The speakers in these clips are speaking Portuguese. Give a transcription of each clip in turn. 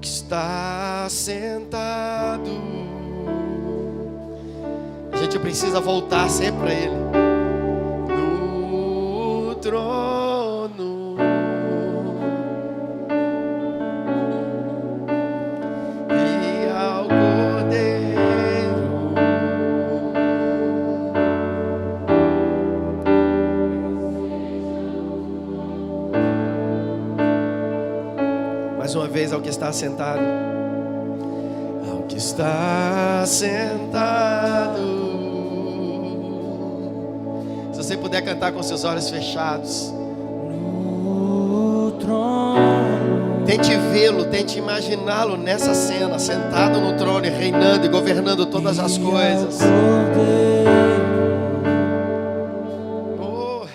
que está sentado. A gente precisa voltar sempre para Ele. No trono. E ao Cordeiro. Mais uma vez, ao que está sentado. Ao que está sentado. Se você puder cantar com seus olhos fechados. No trono. Tente vê-lo, tente imaginá-lo nessa cena, sentado no trono e reinando e governando todas as coisas. Oh.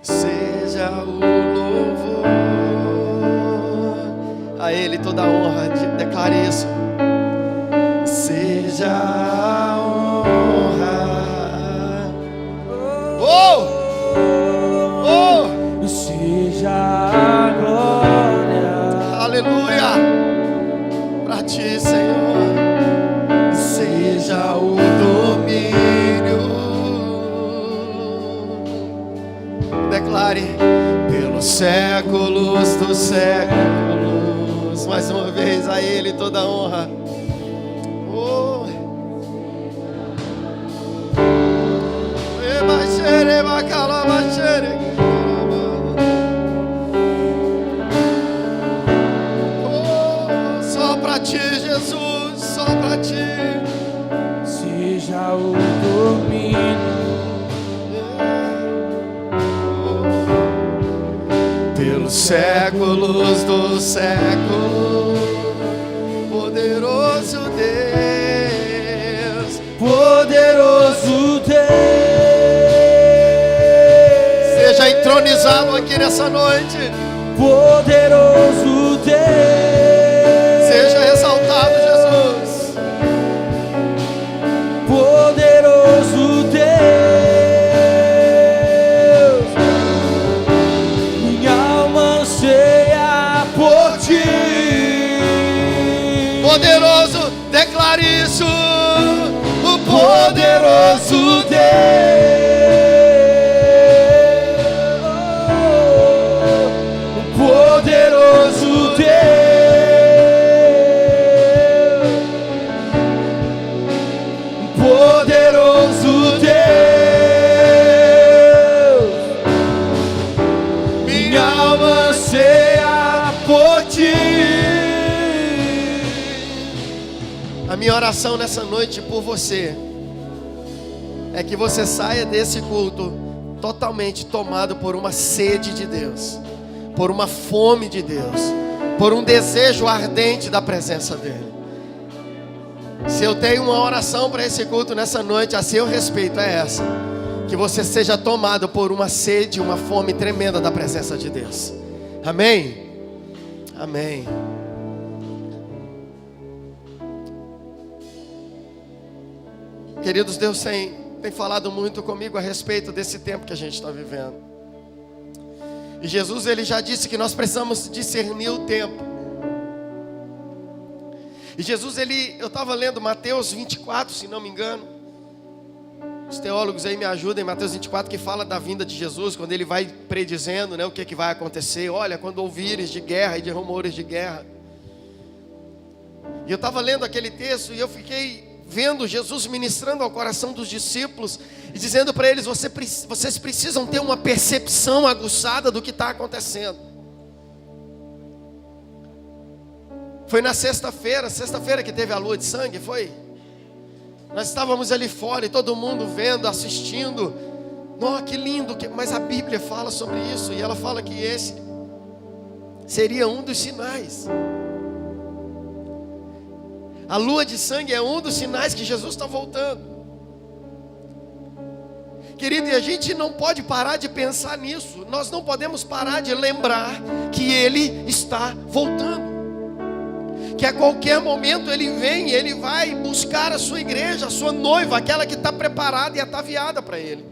Seja o louvor a Ele toda a honra. Declare isso. Seja a honra. Oh! Oh! Seja a glória. Aleluia! Para ti, Senhor. Seja o domínio. Declare pelos séculos dos séculos. Mais uma vez a Ele toda a honra. Oh. Oh, só para ti, Jesus, só para ti. Seja o domínio. Pelos séculos dos séculos, poderoso Deus, Poderoso Deus. seja entronizado aqui nessa noite, Poderoso Deus. seja exaltado, Jesus. Poderoso Deus. Minha alma anseia por ti. Poderoso, declare isso. O Poderoso Deus. Poderoso Deus. Poderoso Deus. Minha alma anseia por ti. A minha oração nessa noite por você é que você saia desse culto totalmente tomado por uma sede de Deus, por uma fome de Deus, por um desejo ardente da presença dEle. Se eu tenho uma oração para esse culto nessa noite a seu respeito, é essa: que você seja tomado por uma sede, uma fome tremenda da presença de Deus. Amém? Amém. Queridos, Deus tem falado muito comigo a respeito desse tempo que a gente está vivendo. E Jesus, Ele já disse que nós precisamos discernir o tempo. E Jesus, eu estava lendo Mateus 24, se não me engano. Os teólogos aí me ajudem, Mateus 24, que fala da vinda de Jesus, quando Ele vai predizendo, né, o que vai acontecer. Olha, quando ouvires de guerra e de rumores de guerra. E eu estava lendo aquele texto e eu fiquei vendo Jesus ministrando ao coração dos discípulos e dizendo para eles: vocês precisam ter uma percepção aguçada do que está acontecendo. Foi na sexta-feira que teve a lua de sangue, foi? Nós estávamos ali fora e todo mundo vendo, assistindo. Nossa, que lindo, mas a Bíblia fala sobre isso e ela fala que esse seria um dos sinais. A lua de sangue é um dos sinais que Jesus está voltando. Querido, e a gente não pode parar de pensar nisso. Nós não podemos parar de lembrar que Ele está voltando. Que a qualquer momento Ele vem, Ele vai buscar a sua igreja, a sua noiva, aquela que está preparada e ataviada para Ele.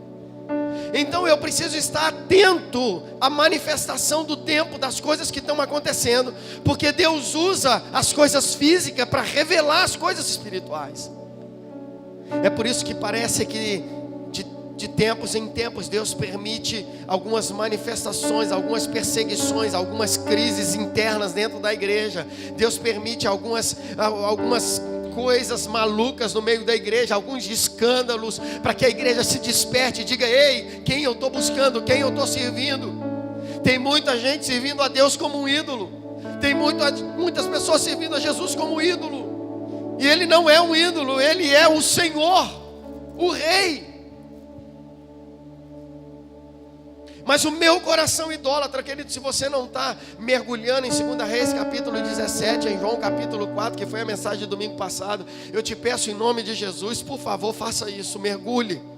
Então eu preciso estar atento à manifestação do tempo, das coisas que estão acontecendo, porque Deus usa as coisas físicas para revelar as coisas espirituais. É por isso que parece que de tempos em tempos Deus permite algumas manifestações, algumas perseguições, algumas crises internas dentro da igreja. Deus permite algumas coisas malucas no meio da igreja, alguns escândalos, para que a igreja se desperte e diga: ei, quem eu estou buscando, quem eu estou servindo? Tem muita gente servindo a Deus como um ídolo, tem muitas pessoas servindo a Jesus como um ídolo, e Ele não é um ídolo, Ele é o Senhor, o Rei. Mas o meu coração idólatra, querido, se você não está mergulhando em 2 Reis capítulo 17, em João capítulo 4, que foi a mensagem de domingo passado, eu te peço em nome de Jesus, por favor, faça isso, mergulhe.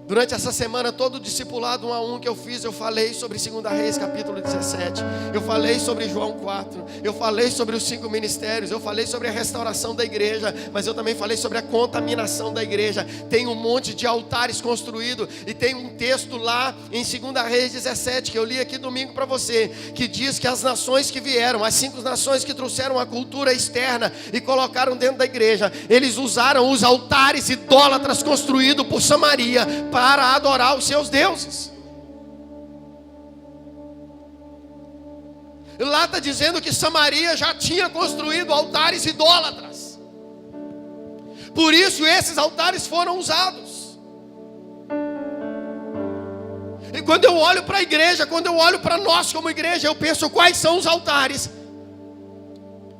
Durante essa semana, todo o discipulado 1 a 1 que eu fiz, eu falei sobre 2 Reis capítulo 17, eu falei sobre João 4, eu falei sobre os 5 ministérios, eu falei sobre a restauração da igreja, mas eu também falei sobre a contaminação da igreja. Tem um monte de altares construídos, e tem um texto lá em 2 Reis 17, que eu li aqui domingo para você, que diz que as nações que vieram, as 5 nações que trouxeram a cultura externa e colocaram dentro da igreja, eles usaram os altares idólatras construídos por Samaria para adorar os seus deuses. Lá está dizendo que Samaria já tinha construído altares idólatras. Por isso esses altares foram usados. E quando eu olho para a igreja, quando eu olho para nós como igreja, eu penso: quais são os altares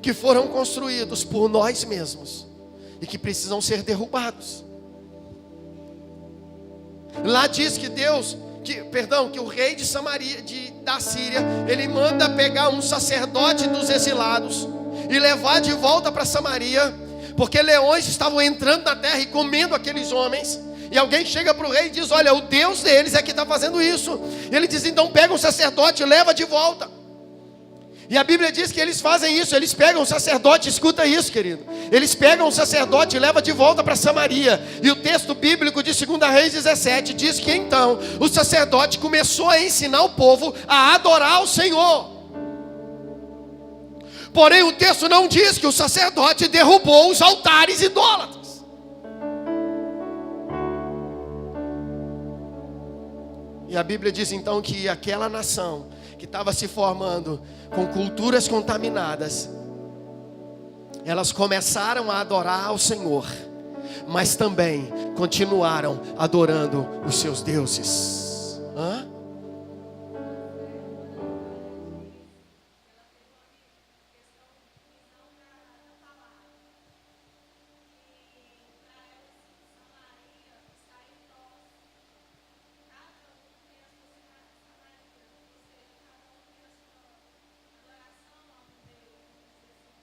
que foram construídos por nós mesmos e que precisam ser derrubados? Lá diz que que o rei de Samaria, da Síria, ele manda pegar um sacerdote dos exilados e levar de volta para Samaria, porque leões estavam entrando na terra e comendo aqueles homens. E alguém chega para o rei e diz: olha, o Deus deles é que está fazendo isso. Ele diz: então pega um sacerdote e leva de volta. E a Bíblia diz que eles fazem isso, eles pegam o sacerdote, escuta isso, querido. Eles pegam o sacerdote e levam de volta para Samaria. E o texto bíblico de 2 Reis 17 diz que então o sacerdote começou a ensinar o povo a adorar o Senhor. Porém o texto não diz que o sacerdote derrubou os altares idólatras. E a Bíblia diz então que aquela nação que estava se formando com culturas contaminadas, elas começaram a adorar ao Senhor, mas também continuaram adorando os seus deuses.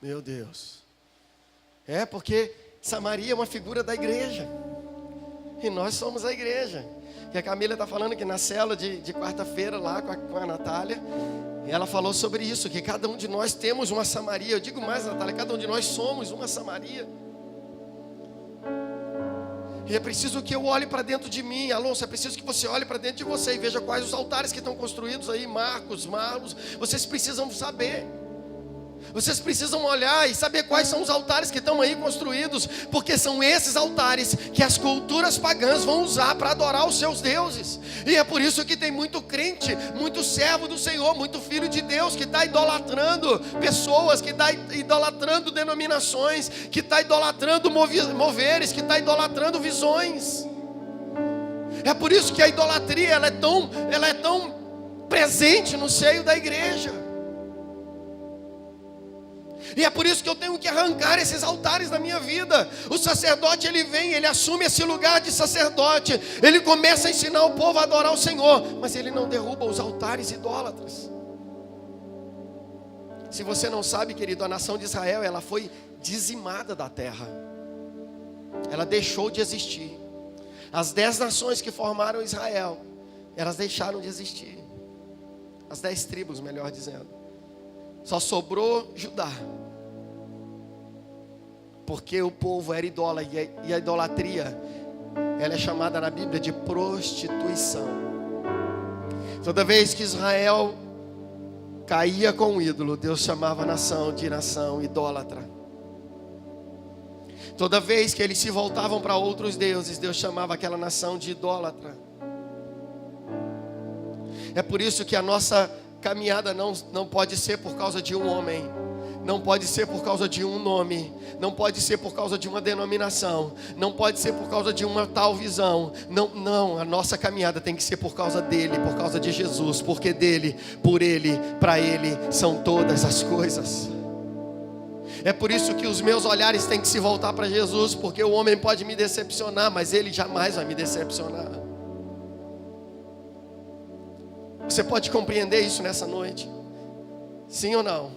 Meu Deus. É porque Samaria é uma figura da igreja, e nós somos a igreja. E a Camila está falando que na célula de quarta-feira lá com a Natália, ela falou sobre isso, que cada um de nós temos uma Samaria. Eu digo mais, Natália, cada um de nós somos uma Samaria. E é preciso que eu olhe para dentro de mim, Alonso, é preciso que você olhe para dentro de você e veja quais os altares que estão construídos aí, Marcos, Marlos. Vocês precisam saber. Vocês precisam olhar e saber quais são os altares que estão aí construídos, porque são esses altares que as culturas pagãs vão usar para adorar os seus deuses. E é por isso que tem muito crente, muito servo do Senhor, muito filho de Deus que está idolatrando pessoas, que está idolatrando denominações, que está idolatrando moveres, que está idolatrando visões. É por isso que a idolatria ela é tão presente no seio da igreja. E é por isso que eu tenho que arrancar esses altares da minha vida. O sacerdote ele vem, ele assume esse lugar de sacerdote, ele começa a ensinar o povo a adorar o Senhor, mas ele não derruba os altares idólatras. Se você não sabe, querido, a nação de Israel, ela foi dizimada da terra. Ela deixou de existir. As 10 nações que formaram Israel, elas deixaram de existir. As 10 tribos, melhor dizendo. Só sobrou Judá. Porque o povo era idólatra, e a idolatria ela é chamada na Bíblia de prostituição. Toda vez que Israel caía com o ídolo, Deus chamava a nação de nação idólatra. Toda vez que eles se voltavam para outros deuses, Deus chamava aquela nação de idólatra. É por isso que a nossa caminhada não pode ser por causa de um homem, não pode ser por causa de um nome, não pode ser por causa de uma denominação, não pode ser por causa de uma tal visão. Não, a nossa caminhada tem que ser por causa dele, por causa de Jesus, porque dele, por ele, para ele são todas as coisas. É por isso que os meus olhares têm que se voltar para Jesus, porque o homem pode me decepcionar, mas ele jamais vai me decepcionar. Você pode compreender isso nessa noite? Sim ou não?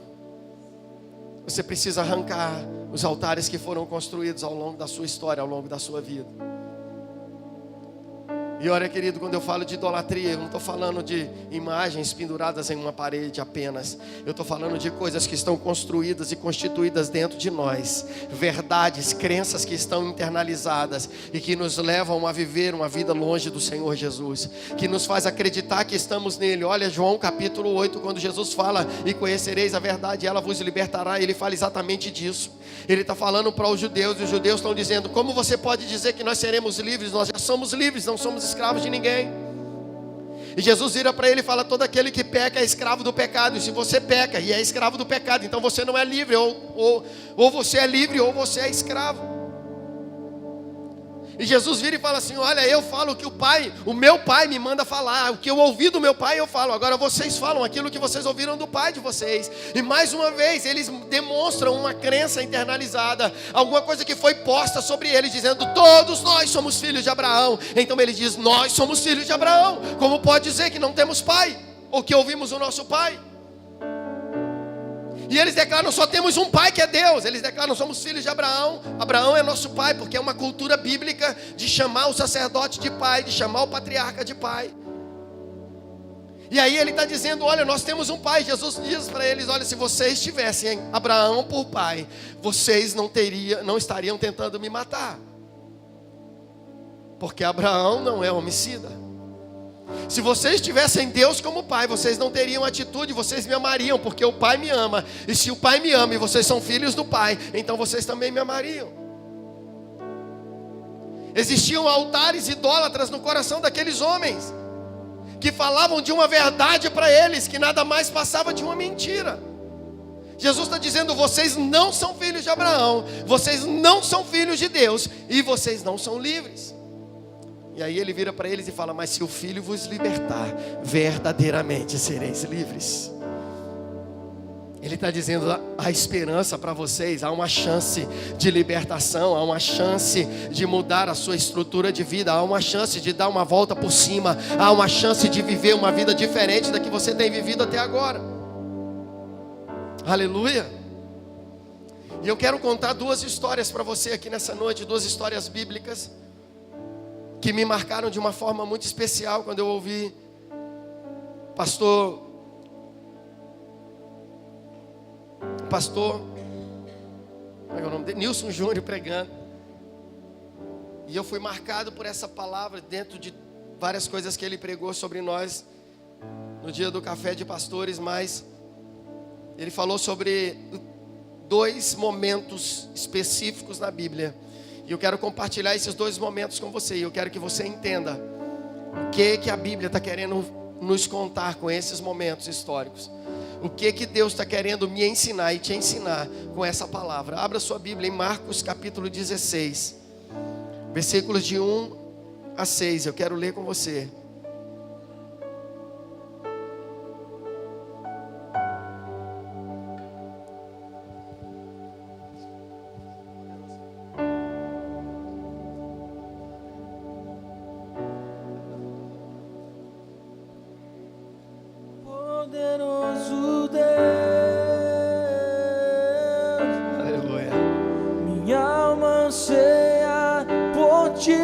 Você precisa arrancar os altares que foram construídos ao longo da sua história, ao longo da sua vida. E olha, querido, quando eu falo de idolatria, eu não estou falando de imagens penduradas em uma parede apenas. Eu estou falando de coisas que estão construídas e constituídas dentro de nós. Verdades, crenças que estão internalizadas e que nos levam a viver uma vida longe do Senhor Jesus. Que nos faz acreditar que estamos nele. Olha João capítulo 8, quando Jesus fala: e conhecereis a verdade, ela vos libertará. Ele fala exatamente disso. Ele está falando para os judeus, e os judeus estão dizendo: como você pode dizer que nós seremos livres? Nós já somos livres, não somos escravos de ninguém. E Jesus vira para ele e fala: todo aquele que peca é escravo do pecado. E se você peca e é escravo do pecado, então você não é livre, ou você é livre ou você é escravo. E Jesus vira e fala assim: olha, eu falo o que o meu pai me manda falar. O que eu ouvi do meu pai eu falo. Agora vocês falam aquilo que vocês ouviram do pai de vocês. E mais uma vez eles demonstram uma crença internalizada, alguma coisa que foi posta sobre eles, dizendo: todos nós somos filhos de Abraão. Então ele diz: nós somos filhos de Abraão. Como pode dizer que não temos pai? Ou que ouvimos o nosso pai? E eles declaram: só temos um pai que é Deus. Eles declaram: somos filhos de Abraão. Abraão é nosso pai, porque é uma cultura bíblica de chamar o sacerdote de pai, de chamar o patriarca de pai. E aí ele está dizendo: olha, nós temos um pai. Jesus diz para eles: olha, se vocês tivessem Abraão por pai, vocês não estariam tentando me matar, porque Abraão não é homicida. Se vocês tivessem Deus como pai, vocês não teriam atitude, vocês me amariam, porque o pai me ama. E se o pai me ama e vocês são filhos do pai, então vocês também me amariam. Existiam altares idólatras no coração daqueles homens, que falavam de uma verdade para eles, que nada mais passava de uma mentira. Jesus está dizendo: vocês não são filhos de Abraão, vocês não são filhos de Deus, e vocês não são livres. E aí ele vira para eles e fala: mas se o Filho vos libertar, verdadeiramente sereis livres. Ele está dizendo: há esperança para vocês, há uma chance de libertação, há uma chance de mudar a sua estrutura de vida, há uma chance de dar uma volta por cima, há uma chance de viver uma vida diferente da que você tem vivido até agora. Aleluia. E eu quero contar duas histórias para você aqui nessa noite, duas histórias bíblicas que me marcaram de uma forma muito especial quando eu ouvi pastor como é o nome dele? Nilson Júnior pregando. E eu fui marcado por essa palavra dentro de várias coisas que ele pregou sobre nós no dia do café de pastores, mas ele falou sobre dois momentos específicos na Bíblia. E eu quero compartilhar esses dois momentos com você. E eu quero que você entenda o que a Bíblia está querendo nos contar com esses momentos históricos. O que Deus está querendo me ensinar e te ensinar com essa palavra. Abra sua Bíblia em Marcos capítulo 16, versículos de 1 a 6. Eu quero ler com você. Poderoso Deus, Aleluia. minha alma anseia por ti.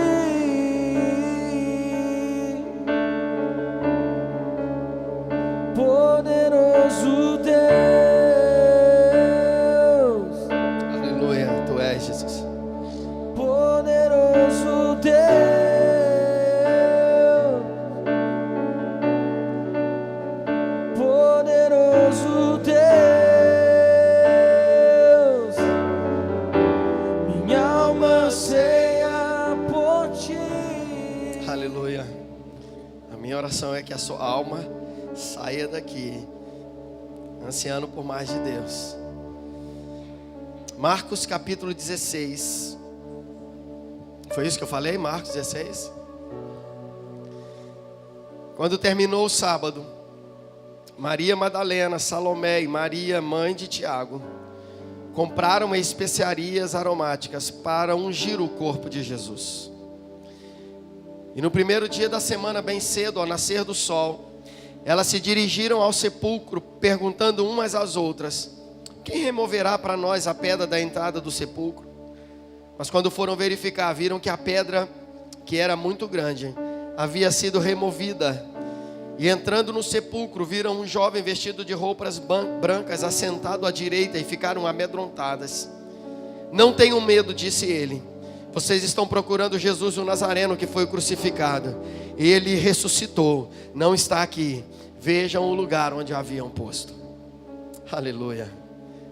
que a sua alma saia daqui ansiando por mais de Deus. Marcos capítulo 16. Foi isso que eu falei? Marcos 16. Quando terminou o sábado, Maria Madalena, Salomé e Maria, mãe de Tiago, compraram especiarias aromáticas para ungir o corpo de Jesus. E no primeiro dia da semana, bem cedo, ao nascer do sol, elas se dirigiram ao sepulcro, perguntando umas às outras: quem removerá para nós a pedra da entrada do sepulcro? Mas quando foram verificar, viram que a pedra, que era muito grande, havia sido removida. E entrando no sepulcro, viram um jovem vestido de roupas brancas assentado à direita, e ficaram amedrontadas. Não tenham medo, disse ele. Vocês estão procurando Jesus o Nazareno, que foi crucificado. Ele ressuscitou, não está aqui. Vejam o lugar onde o haviam posto. Aleluia.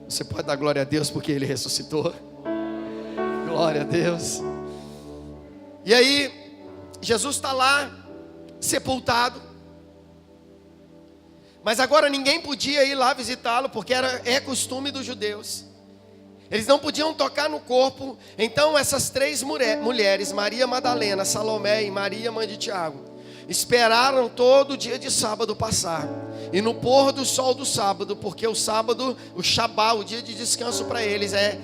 Você pode dar glória a Deus porque ele ressuscitou? Glória a Deus. E aí, Jesus está lá, sepultado. Mas agora ninguém podia ir lá visitá-lo, porque é costume dos judeus. Eles não podiam tocar no corpo. Então essas três mulheres, Maria Madalena, Salomé e Maria, mãe de Tiago, esperaram todo o dia de sábado passar. E no pôr do sol do sábado, porque o sábado, o Shabá, o dia de descanso para eles é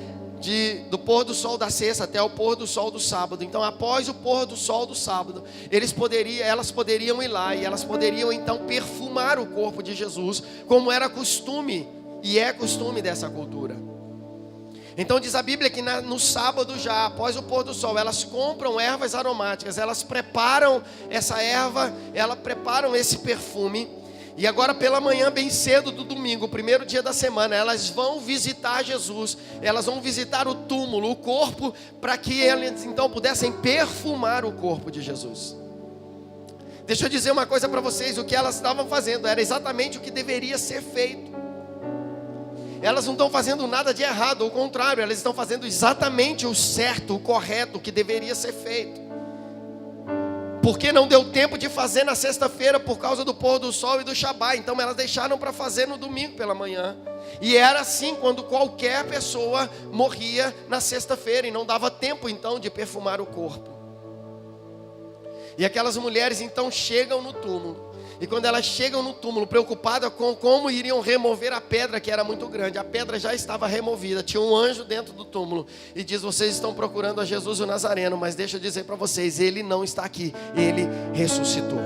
do pôr do sol da sexta até o pôr do sol do sábado. Então após o pôr do sol do sábado, elas poderiam ir lá, e elas poderiam então perfumar o corpo de Jesus, como era costume, e é costume dessa cultura. Então diz a Bíblia que no sábado já, após o pôr do sol, elas compram ervas aromáticas, elas preparam essa erva, elas preparam esse perfume. E agora pela manhã, bem cedo do domingo, o primeiro dia da semana, elas vão visitar Jesus. Elas vão visitar o túmulo, o corpo, para que eles então pudessem perfumar o corpo de Jesus. Deixa eu dizer uma coisa para vocês. O que elas estavam fazendo era exatamente o que deveria ser feito. Elas não estão fazendo nada de errado, ao contrário, elas estão fazendo exatamente o certo, o correto, o que deveria ser feito. Porque não deu tempo de fazer na sexta-feira por causa do pôr do sol e do Shabá. Então elas deixaram para fazer no domingo pela manhã. E era assim quando qualquer pessoa morria na sexta-feira, e não dava tempo então de perfumar o corpo. E aquelas mulheres então chegam no túmulo. E quando elas chegam no túmulo, preocupadas com como iriam remover a pedra, que era muito grande, a pedra já estava removida, tinha um anjo dentro do túmulo, e diz: vocês estão procurando a Jesus o Nazareno, mas deixa eu dizer para vocês, ele não está aqui, ele ressuscitou.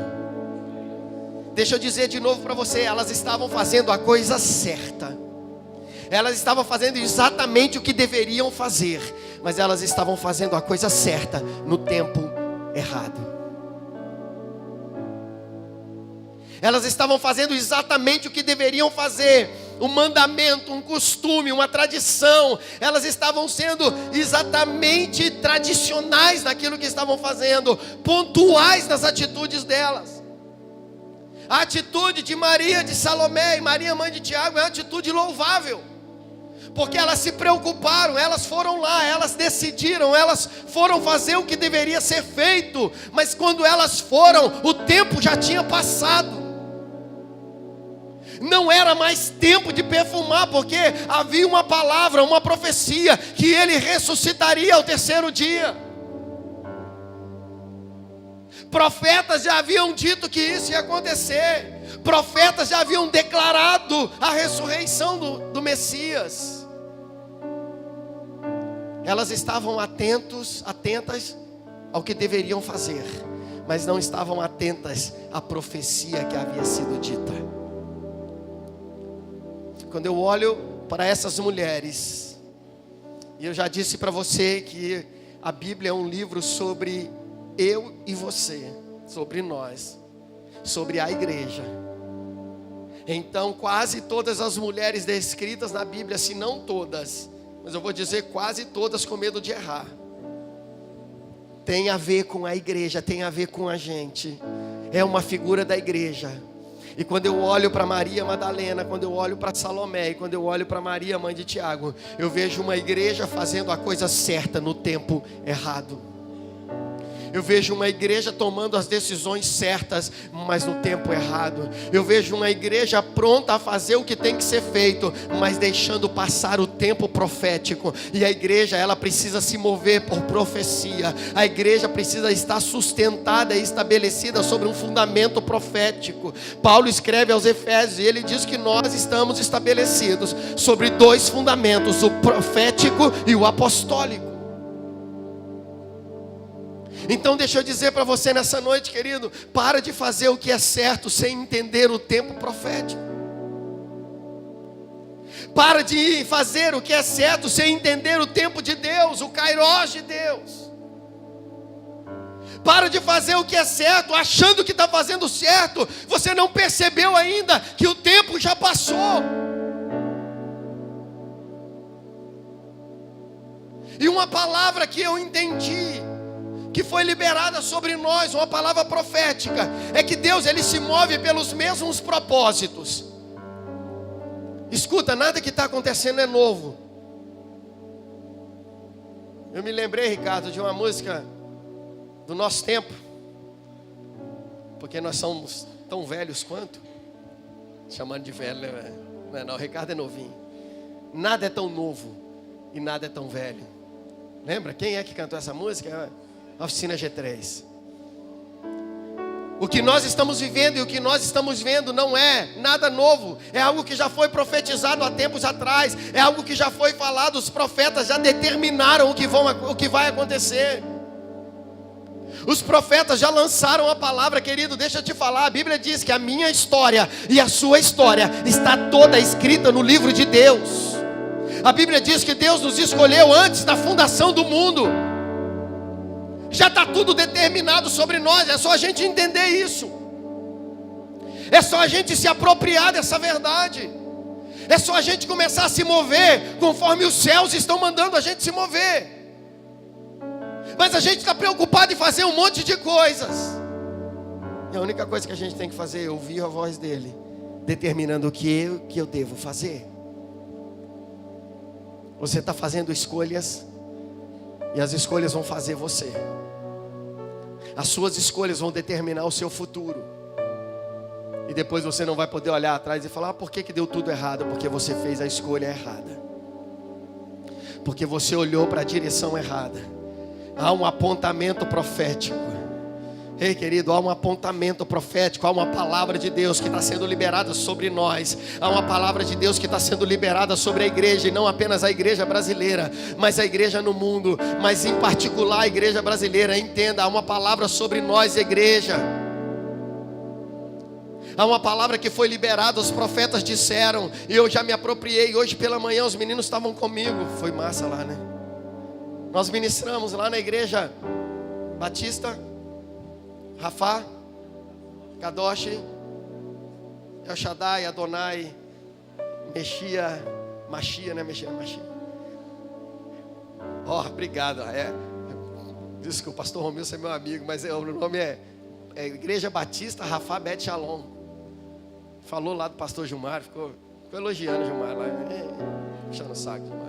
Deixa eu dizer de novo para você, elas estavam fazendo a coisa certa, elas estavam fazendo exatamente o que deveriam fazer, mas elas estavam fazendo a coisa certa no tempo errado. Elas estavam fazendo exatamente o que deveriam fazer, um mandamento, um costume, uma tradição. Elas estavam sendo exatamente tradicionais naquilo que estavam fazendo, pontuais nas atitudes delas. A atitude de Maria, de Salomé e Maria, mãe de Tiago, é uma atitude louvável, porque elas se preocuparam, elas foram lá, elas decidiram, elas foram fazer o que deveria ser feito. Mas quando elas foram, o tempo já tinha passado. Não era mais tempo de perfumar, porque havia uma palavra, uma profecia, que ele ressuscitaria ao terceiro dia. Profetas já haviam dito que isso ia acontecer. Profetas já haviam declarado a ressurreição do Messias. Elas estavam atentas ao que deveriam fazer, mas não estavam atentas à profecia que havia sido dita. Quando eu olho para essas mulheres, e eu já disse para você que a Bíblia é um livro sobre eu e você, sobre nós, sobre a igreja. Então quase todas as mulheres descritas na Bíblia, se não todas, mas eu vou dizer quase todas, com medo de errar, tem a ver com a igreja, tem a ver com a gente. É uma figura da igreja. E quando eu olho para Maria Madalena, quando eu olho para Salomé, e quando eu olho para Maria, mãe de Tiago, eu vejo uma igreja fazendo a coisa certa no tempo errado. Eu vejo uma igreja tomando as decisões certas, mas no tempo errado. Eu vejo uma igreja pronta a fazer o que tem que ser feito, mas deixando passar o tempo profético. E a igreja, ela precisa se mover por profecia. A igreja precisa estar sustentada e estabelecida sobre um fundamento profético. Paulo escreve aos Efésios e ele diz que nós estamos estabelecidos sobre dois fundamentos: o profético e o apostólico. Então deixa eu dizer para você nessa noite, querido, para de fazer o que é certo sem entender o tempo profético. Para de fazer o que é certo sem entender o tempo de Deus, o Kairos de Deus. Para de fazer o que é certo achando que está fazendo certo. Você não percebeu ainda que o tempo já passou. E uma palavra que eu entendi, que foi liberada sobre nós, uma palavra profética, é que Deus, ele se move pelos mesmos propósitos. Escuta, nada que está acontecendo é novo. Eu me lembrei, Ricardo, de uma música do nosso tempo, porque nós somos tão velhos quanto, chamando de velho, né? Não, o Ricardo é novinho. Nada é tão novo e nada é tão velho. Lembra? Quem é que cantou essa música? Oficina G3. O que nós estamos vivendo e o que nós estamos vendo não é nada novo. É algo que já foi profetizado há tempos atrás. É algo que já foi falado. Os profetas já determinaram o que vai acontecer. Os profetas já lançaram a palavra, querido. Deixa eu te falar, a Bíblia diz que a minha história e a sua história está toda escrita no livro de Deus. A Bíblia diz que Deus nos escolheu antes da fundação do mundo. Já está tudo determinado sobre nós. É só a gente entender isso. É só a gente se apropriar dessa verdade. É só a gente começar a se mover conforme os céus estão mandando a gente se mover. Mas a gente está preocupado em fazer um monte de coisas. E a única coisa que a gente tem que fazer é ouvir a voz dele, determinando o que eu devo fazer. Você está fazendo escolhas, e as escolhas vão fazer você. As suas escolhas vão determinar o seu futuro. E depois você não vai poder olhar atrás e falar: por que deu tudo errado? Porque você fez a escolha errada. Porque você olhou para a direção errada. Há um apontamento profético. Ei, querido, há um apontamento profético. Há uma palavra de Deus que está sendo liberada sobre nós. Há uma palavra de Deus que está sendo liberada sobre a igreja. E não apenas a igreja brasileira, mas a igreja no mundo. Mas em particular a igreja brasileira. Entenda, há uma palavra sobre nós, igreja. Há uma palavra que foi liberada, os profetas disseram, e eu já me apropriei. Hoje pela manhã os meninos estavam comigo. Foi massa lá, né? Nós ministramos lá na igreja Batista, Rafá, Kadosh, El Shaddai, Adonai, Machia, né? Machia. Obrigado. Diz que o pastor Romilson é meu amigo, mas o nome é Igreja Batista, Rafá, Bet Shalom. Falou lá do pastor Gilmar, ficou elogiando o Gilmar lá, puxando o saco, Gilmar.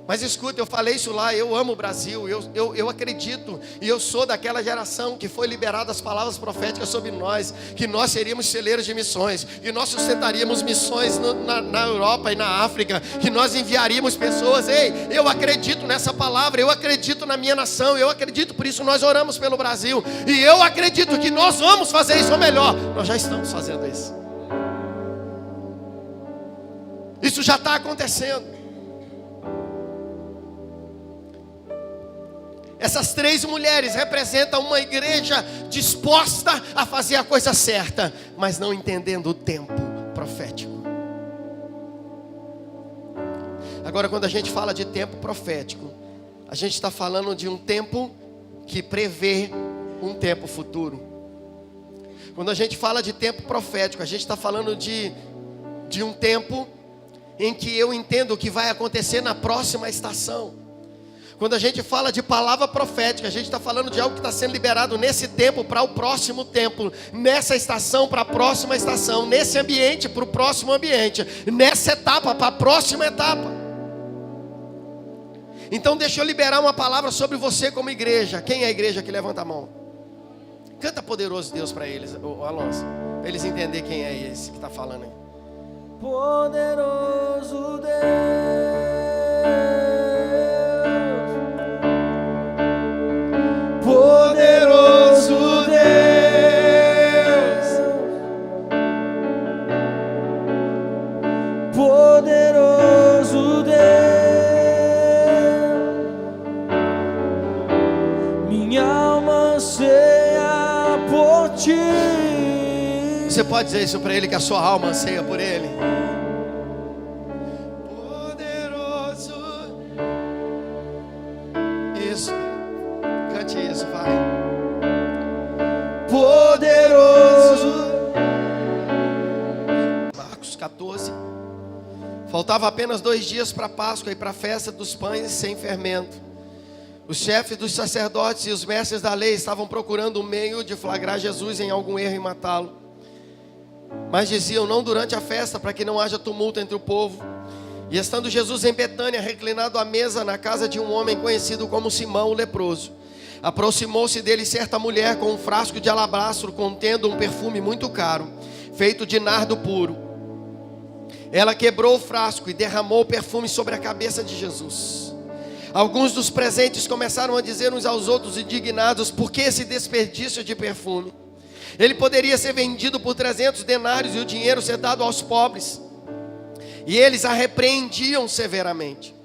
Mas escuta, eu falei isso lá, eu amo o Brasil, eu acredito, e eu sou daquela geração que foi liberada as palavras proféticas sobre nós, que nós seríamos celeiros de missões, que nós sustentaríamos missões na Europa e na África, que nós enviaríamos pessoas. Ei, eu acredito nessa palavra, eu acredito na minha nação, eu acredito, por isso nós oramos pelo Brasil, e eu acredito que nós vamos fazer isso, ou melhor, nós já estamos fazendo isso. Isso já está acontecendo. Essas 3 mulheres representam uma igreja disposta a fazer a coisa certa, mas não entendendo o tempo profético. Agora, quando a gente fala de tempo profético, a gente está falando de um tempo que prevê um tempo futuro. Quando a gente fala de tempo profético, a gente está falando de um tempo em que eu entendo o que vai acontecer na próxima estação. Quando a gente fala de palavra profética, a gente está falando de algo que está sendo liberado nesse tempo para o próximo tempo, nessa estação para a próxima estação, nesse ambiente para o próximo ambiente, nessa etapa para a próxima etapa. Então deixa eu liberar uma palavra sobre você como igreja. Quem é a igreja que levanta a mão? Canta Poderoso Deus para eles, Alonso, para eles entenderem quem é esse que está falando aí. Poderoso Deus, poderoso Deus, poderoso Deus, minha alma anseia por ti. Você pode dizer isso para ele, que a sua alma anseia por ele? Poderoso. Isso. Cante isso, vai. Poderoso. Marcos 14. Faltava apenas 2 dias para a Páscoa e para a festa dos pães sem fermento. Os chefes dos sacerdotes e os mestres da lei estavam procurando um meio de flagrar Jesus em algum erro e matá-lo. Mas diziam: não durante a festa, para que não haja tumulto entre o povo. E estando Jesus em Betânia, reclinado à mesa na casa de um homem conhecido como Simão o leproso, aproximou-se dele certa mulher com um frasco de alabastro contendo um perfume muito caro, feito de nardo puro. Ela quebrou o frasco e derramou o perfume sobre a cabeça de Jesus. Alguns dos presentes começaram a dizer uns aos outros, indignados: por que esse desperdício de perfume? Ele poderia ser vendido por 300 denários e o dinheiro ser dado aos pobres. E eles a repreendiam severamente.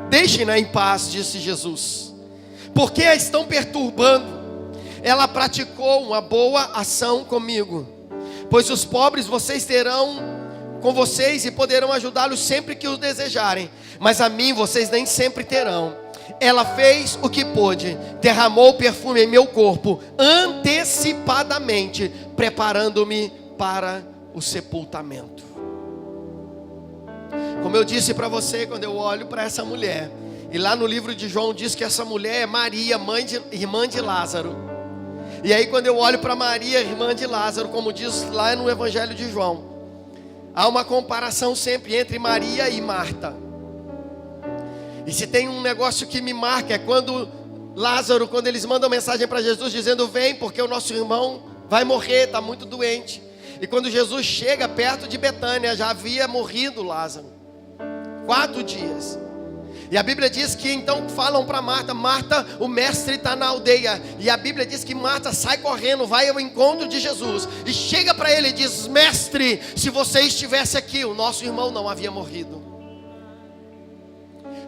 Deixem-na em paz, disse Jesus. Por que a estão perturbando? Ela praticou uma boa ação comigo. Pois os pobres vocês terão com vocês e poderão ajudá-los sempre que o desejarem. Mas a mim vocês nem sempre terão. Ela fez o que pôde, derramou o perfume em meu corpo, antecipadamente, preparando-me para o sepultamento. Como eu disse para você, quando eu olho para essa mulher, e lá no livro de João diz que essa mulher é Maria, irmã de Lázaro. E aí quando eu olho para Maria, irmã de Lázaro, como diz lá no Evangelho de João, há uma comparação sempre entre Maria e Marta. E se tem um negócio que me marca, é quando Lázaro, quando eles mandam mensagem para Jesus dizendo: vem, porque o nosso irmão vai morrer, está muito doente. E quando Jesus chega perto de Betânia, já havia morrido Lázaro, 4 dias. E a Bíblia diz que então falam para Marta: Marta, o mestre está na aldeia. E a Bíblia diz que Marta sai correndo, vai ao encontro de Jesus e chega para ele e diz: mestre, se você estivesse aqui, o nosso irmão não havia morrido.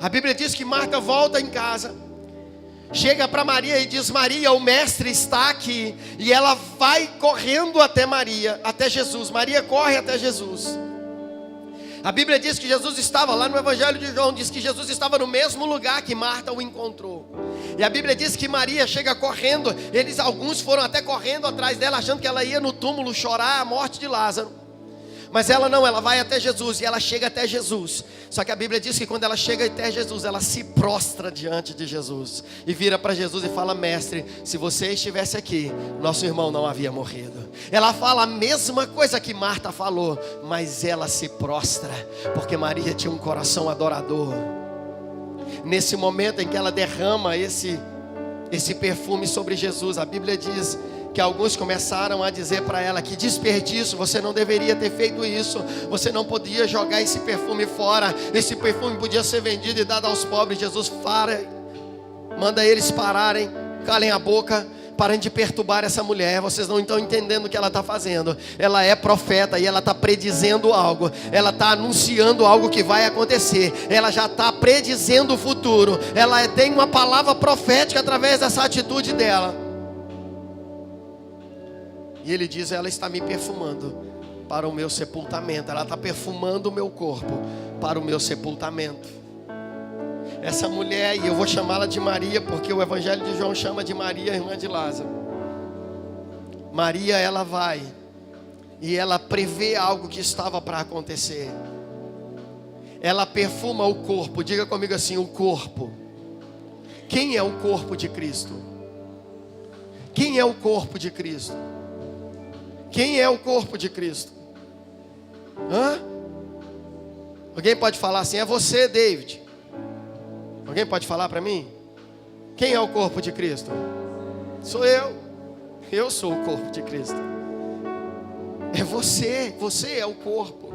A Bíblia diz que Marta volta em casa, chega para Maria e diz: Maria, o mestre está aqui. E ela vai correndo até Maria, até Jesus. Maria corre até Jesus. A Bíblia diz que Jesus estava lá no Evangelho de João, diz que Jesus estava no mesmo lugar que Marta o encontrou. E a Bíblia diz que Maria chega correndo. Alguns foram até correndo atrás dela, achando que ela ia no túmulo chorar a morte de Lázaro. Mas ela não, ela vai até Jesus e ela chega até Jesus. Só que a Bíblia diz que quando ela chega até Jesus, ela se prostra diante de Jesus e vira para Jesus e fala: mestre, se você estivesse aqui, nosso irmão não havia morrido. Ela fala a mesma coisa que Marta falou, mas ela se prostra, porque Maria tinha um coração adorador. Nesse momento em que ela derrama esse perfume sobre Jesus, a Bíblia diz que alguns começaram a dizer para ela: que desperdício, você não deveria ter feito isso, você não podia jogar esse perfume fora, esse perfume podia ser vendido e dado aos pobres. Jesus manda eles pararem, calem a boca, parem de perturbar essa mulher. Vocês não estão entendendo o que ela está fazendo. Ela é profeta e ela está predizendo algo, ela está anunciando algo que vai acontecer, ela já está predizendo o futuro, ela tem uma palavra profética através dessa atitude dela. E ele diz: ela está me perfumando para o meu sepultamento. Ela está perfumando o meu corpo para o meu sepultamento. Essa mulher, e eu vou chamá-la de Maria, porque o Evangelho de João chama de Maria, irmã de Lázaro. Maria, ela vai e ela prevê algo que estava para acontecer. Ela perfuma o corpo. Diga comigo assim: o corpo. Quem é o corpo de Cristo? Quem é o corpo de Cristo? Quem é o corpo de Cristo? Alguém pode falar assim: é você, David. Alguém pode falar para mim? Quem é o corpo de Cristo? Sou eu. Eu sou o corpo de Cristo. É você. Você é o corpo.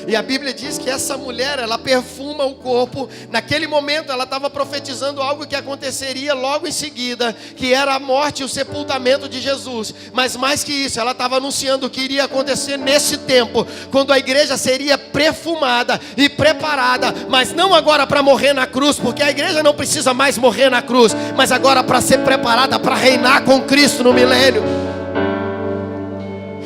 E a Bíblia diz que essa mulher, ela perfuma o corpo. Naquele momento ela estava profetizando algo que aconteceria logo em seguida, que era a morte e o sepultamento de Jesus. Mas mais que isso, ela estava anunciando o que iria acontecer nesse tempo, quando a igreja seria perfumada e preparada, mas não agora para morrer na cruz, porque a igreja não precisa mais morrer na cruz, mas agora para ser preparada para reinar com Cristo no milênio.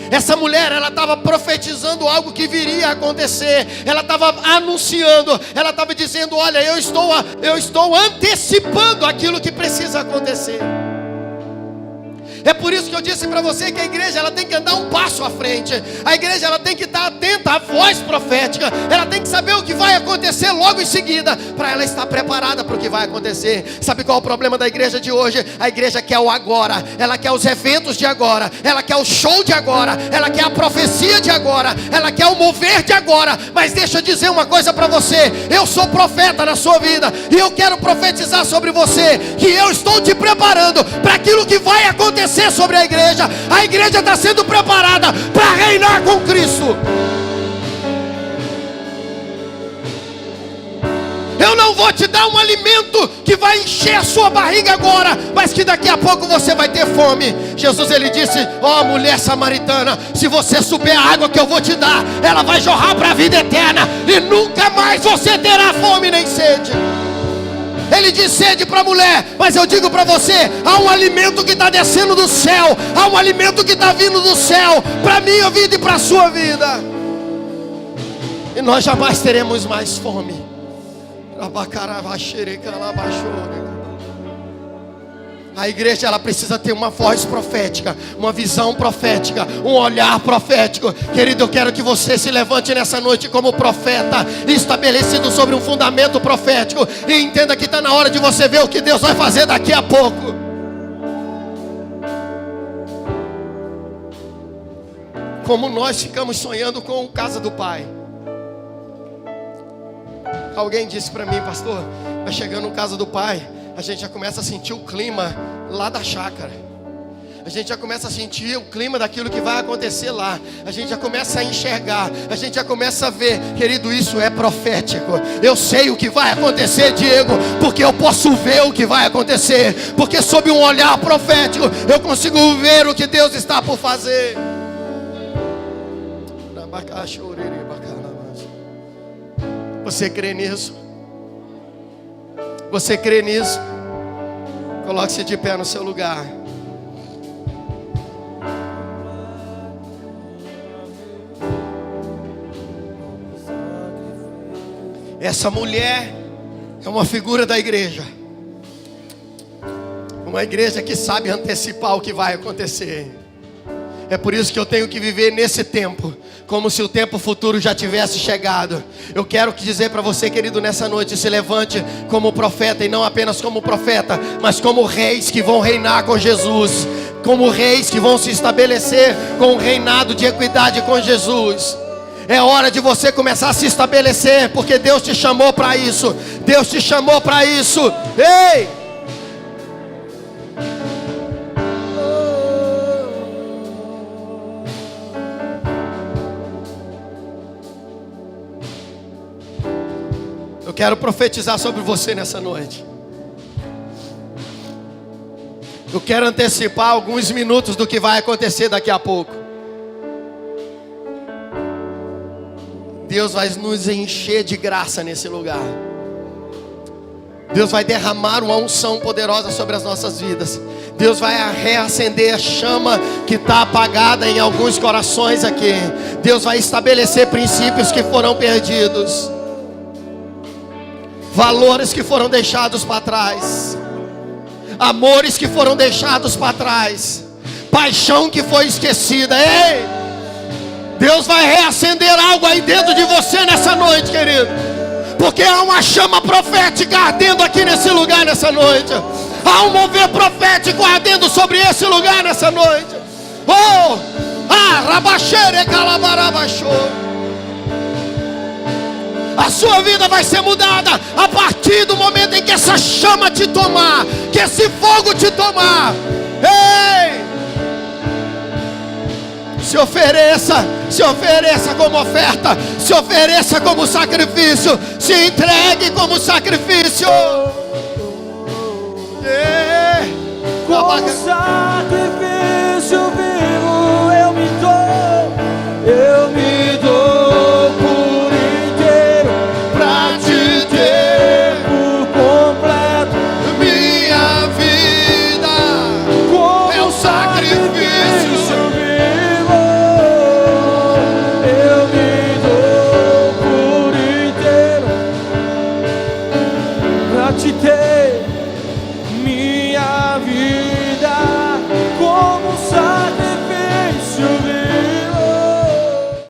Essa mulher, ela estava profetizando algo que viria a acontecer. Ela estava anunciando, ela estava dizendo: olha, eu estou antecipando aquilo que precisa acontecer. É por isso que eu disse para você que a igreja, ela tem que andar um passo à frente. A igreja, ela tem que estar atenta à voz profética. Ela tem que saber o que vai acontecer logo em seguida, para ela estar preparada para o que vai acontecer. Sabe qual é o problema da igreja de hoje? A igreja quer o agora. Ela quer os eventos de agora. Ela quer o show de agora. Ela quer a profecia de agora. Ela quer o mover de agora. Mas deixa eu dizer uma coisa para você. Eu sou profeta na sua vida, e eu quero profetizar sobre você que eu estou te preparando para aquilo que vai acontecer sobre a igreja. A igreja está sendo preparada para reinar com Cristo. Eu não vou te dar um alimento que vai encher a sua barriga agora, mas que daqui a pouco você vai ter fome. Jesus, ele disse: ó mulher samaritana, se você souber a água que eu vou te dar, ela vai jorrar para a vida eterna, e nunca mais você terá fome nem sede. Ele diz sede para a mulher, mas eu digo para você: há um alimento que está descendo do céu, há um alimento que está vindo do céu, para a minha vida e para a sua vida, e nós jamais teremos mais fome. A igreja, ela precisa ter uma voz profética, uma visão profética, um olhar profético. Querido, eu quero que você se levante nessa noite como profeta, estabelecido sobre um fundamento profético, e entenda que está na hora de você ver o que Deus vai fazer daqui a pouco. Como nós ficamos sonhando com a casa do Pai. Alguém disse para mim: pastor, vai chegando na casa do Pai, a gente já começa a sentir o clima lá da chácara. A gente já começa a sentir o clima daquilo que vai acontecer lá. A gente já começa a enxergar. A gente já começa a ver. Querido, isso é profético. Eu sei o que vai acontecer, Diego, porque eu posso ver o que vai acontecer. Porque sob um olhar profético eu consigo ver o que Deus está por fazer. Você crê nisso? Você crê nisso? Coloque-se de pé no seu lugar. Essa mulher é uma figura da igreja. Uma igreja que sabe antecipar o que vai acontecer. É por isso que eu tenho que viver nesse tempo como se o tempo futuro já tivesse chegado. Eu quero dizer para você, querido, nessa noite: se levante como profeta, e não apenas como profeta, mas como reis que vão reinar com Jesus, como reis que vão se estabelecer com um reinado de equidade com Jesus. É hora de você começar a se estabelecer, porque Deus te chamou para isso. Deus te chamou para isso. Ei! Eu quero profetizar sobre você nessa noite. Eu quero antecipar alguns minutos do que vai acontecer daqui a pouco. Deus vai nos encher de graça nesse lugar. Deus vai derramar uma unção poderosa sobre as nossas vidas. Deus vai reacender a chama que está apagada em alguns corações aqui. Deus vai estabelecer princípios que foram perdidos, valores que foram deixados para trás, amores que foram deixados para trás, paixão que foi esquecida. Ei! Deus vai reacender algo aí dentro de você nessa noite, querido, porque há uma chama profética ardendo aqui nesse lugar nessa noite. Há um mover profético ardendo sobre esse lugar nessa noite. Oh! Ah! Rabaxere calabarabachou. A sua vida vai ser mudada a partir do momento em que essa chama te tomar, que esse fogo te tomar. Ei! Se ofereça como oferta, se ofereça como sacrifício, se entregue como sacrifício. Com sacrifício